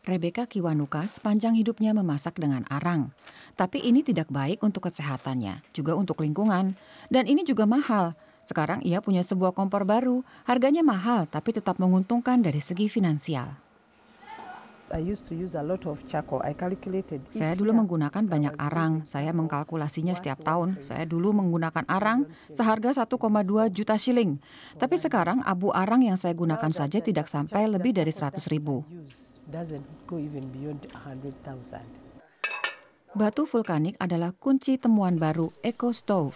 Rebecca Kiwanuka sepanjang hidupnya memasak dengan arang. Tapi ini tidak baik untuk kesehatannya, juga untuk lingkungan. Dan ini juga mahal. Sekarang ia punya sebuah kompor baru. Harganya mahal, tapi tetap menguntungkan dari segi finansial. Saya dulu menggunakan banyak arang. Saya mengkalkulasinya setiap tahun. Saya dulu menggunakan arang seharga 1,2 juta shilling. Tapi sekarang abu arang yang saya gunakan saja tidak sampai lebih dari 100.000. Batu vulkanik adalah kunci temuan baru Eco Stove.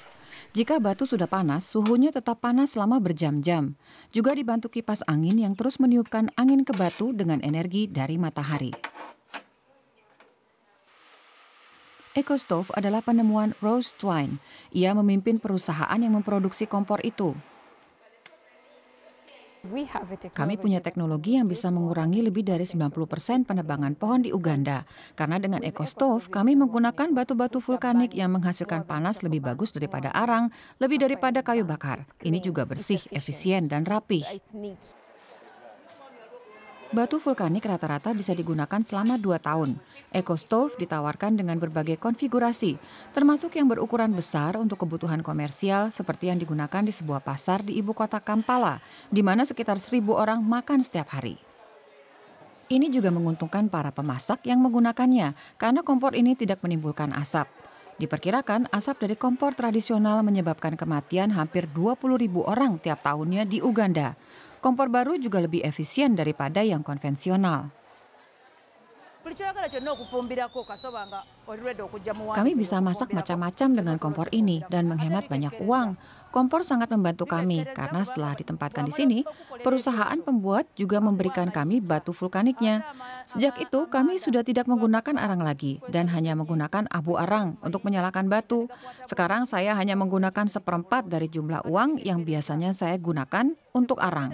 Jika batu sudah panas, suhunya tetap panas selama berjam-jam. Juga dibantu kipas angin yang terus meniupkan angin ke batu dengan energi dari matahari. Eco Stove adalah penemuan Rose Twine. Ia memimpin perusahaan yang memproduksi kompor itu. Kami punya teknologi yang bisa mengurangi lebih dari 90% penebangan pohon di Uganda. Karena dengan Eco Stove, kami menggunakan batu-batu vulkanik yang menghasilkan panas lebih bagus daripada arang, lebih daripada kayu bakar. Ini juga bersih, efisien, dan rapih. Batu vulkanik rata-rata bisa digunakan selama 2 tahun. Eco Stove ditawarkan dengan berbagai konfigurasi, termasuk yang berukuran besar untuk kebutuhan komersial seperti yang digunakan di sebuah pasar di ibu kota Kampala, di mana sekitar 1.000 orang makan setiap hari. Ini juga menguntungkan para pemasak yang menggunakannya, karena kompor ini tidak menimbulkan asap. Diperkirakan asap dari kompor tradisional menyebabkan kematian hampir 20.000 orang tiap tahunnya di Uganda. Kompor baru juga lebih efisien daripada yang konvensional. Kami bisa masak macam-macam dengan kompor ini dan menghemat banyak uang. Kompor sangat membantu kami karena setelah ditempatkan di sini, perusahaan pembuat juga memberikan kami batu vulkaniknya. Sejak itu kami sudah tidak menggunakan arang lagi dan hanya menggunakan abu arang untuk menyalakan batu. Sekarang saya hanya menggunakan 1/4 dari jumlah uang yang biasanya saya gunakan untuk arang.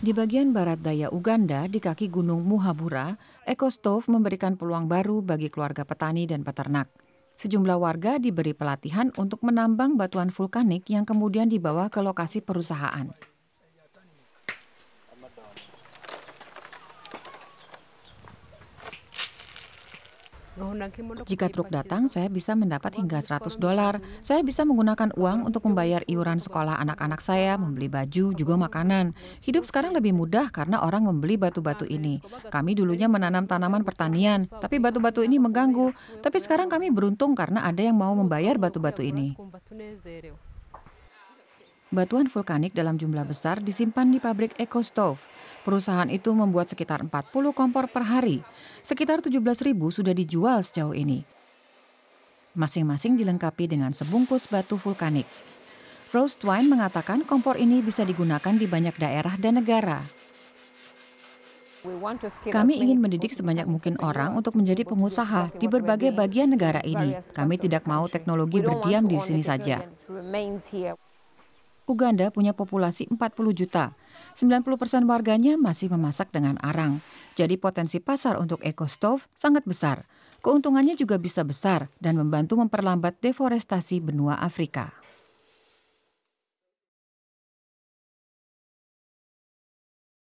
Di bagian barat daya Uganda, di kaki Gunung Muhabura, Eco Stove memberikan peluang baru bagi keluarga petani dan peternak. Sejumlah warga diberi pelatihan untuk menambang batuan vulkanik yang kemudian dibawa ke lokasi perusahaan. Jika truk datang, saya bisa mendapat hingga $100. Saya bisa menggunakan uang untuk membayar iuran sekolah anak-anak saya, membeli baju, juga makanan. Hidup sekarang lebih mudah karena orang membeli batu-batu ini. Kami dulunya menanam tanaman pertanian, tapi batu-batu ini mengganggu. Tapi sekarang kami beruntung karena ada yang mau membayar batu-batu ini. Batuan vulkanik dalam jumlah besar disimpan di pabrik Eco Stove. Perusahaan itu membuat sekitar 40 kompor per hari. Sekitar 17.000 sudah dijual sejauh ini. Masing-masing dilengkapi dengan sebungkus batu vulkanik. Rose Twine mengatakan kompor ini bisa digunakan di banyak daerah dan negara. Kami ingin mendidik sebanyak mungkin orang untuk menjadi pengusaha di berbagai bagian negara ini. Kami tidak mau teknologi berdiam di sini saja. Uganda punya populasi 40 juta. 90% warganya masih memasak dengan arang. Jadi potensi pasar untuk Eco Stove sangat besar. Keuntungannya juga bisa besar dan membantu memperlambat deforestasi benua Afrika.